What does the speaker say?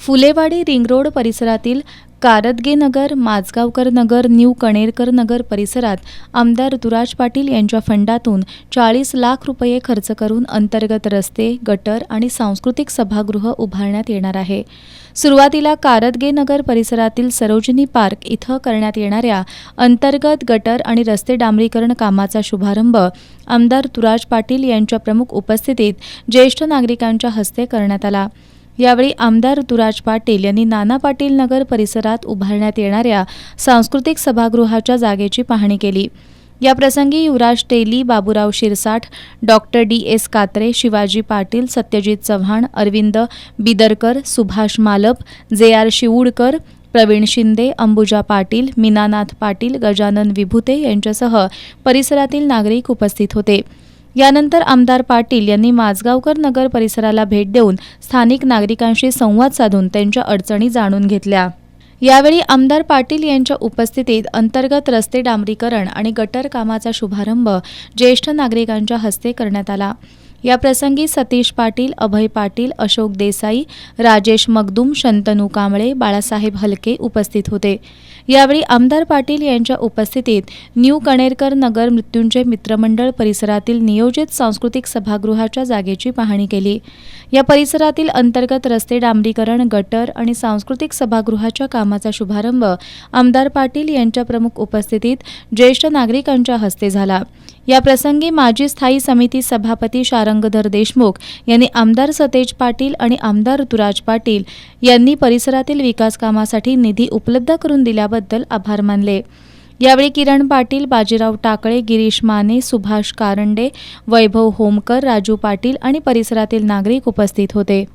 Phulewadi ring road परिसरातील कारदगे नगर, माजगावकर नगर, new Kanerkar नगर परिसरात आमदार ऋतुराज पाटील यांच्या फंडातून 40 लाख रुपये खर्च करून अंतर्गत रस्ते, गटर आणि सांस्कृतिक सभागृह उभारण्यात येणार आहे. सुरुवातीला कारदगे नगर परिसरातील सरोजिनी पार्क इथं करण्यात येणाऱ्या अंतर्गत गटर आणि रस्ते डांबरीकरण कामाचा शुभारंभ आमदार ऋतुराज पाटील यांच्या प्रमुख उपस्थितीत ज्येष्ठ नागरिकांच्या हस्ते करण्यात आला. यावेळी आमदार ऋतुराज पाटील यांनी नाना पाटील नगर परिसरात उभारण्यात येणाऱ्या सांस्कृतिक सभागृहाच्या जागेची पाहणी केली. याप्रसंगी Yuvraj Teli, Baburao Shirsath, doctor DS Katre, Shivaji Patil, Satyajit Chavan, Arvind Bidarkar, Subhash Malap, JR Shivudkar, Pravin Shinde, Ambuja Patil, Meenanath Patil, Gajanan Vibhute यांच्यासह परिसरातील नागरिक उपस्थित होते. यानंतर आमदार पाटील यांनी माजगावकर नगर परिसराला भेट देऊन स्थानिक नागरिकांशी संवाद साधून त्यांच्या अडचणी जाणून घेतल्या. यावेळी आमदार पाटील यांच्या उपस्थितीत अंतर्गत रस्ते डांबरीकरण आणि गटर कामाचा शुभारंभ ज्येष्ठ नागरिकांच्या हस्ते करण्यात आला. याप्रसंगी सतीश पाटील, अभय पाटील, अशोक देसाई, राजेश मगदूम, शंतनू कांबळे, बाळासाहेब हलके उपस्थित होते. यावेळी आमदार पाटील यांच्या उपस्थितीत न्यू कणेरकर नगर मृत्युंजय मित्रमंडळ परिसरातील नियोजित सांस्कृतिक सभागृहाच्या जागेची पाहणी केली. या परिसरातील अंतर्गत रस्ते डांबरीकरण, गटर आणि सांस्कृतिक सभागृहाच्या कामाचा शुभारंभ आमदार पाटील यांच्या प्रमुख उपस्थितीत ज्येष्ठ नागरिकांच्या हस्ते झाला. याप्रसंगी माजी स्थायी समिती सभापती शारंगधर देशमुख यांनी आमदार सतेज पाटील आणि आमदार ऋतुराज पाटील यांनी परिसरातील विकास कामासाठी निधी उपलब्ध करून दिल्याबद्दल आभार मानले. यावेळी किरण पाटील, बाजीराव टाकळे, गिरीश माने, सुभाष कारंडे, वैभव होमकर, राजू पाटील आणि परिसरातील नागरिक उपस्थित होते.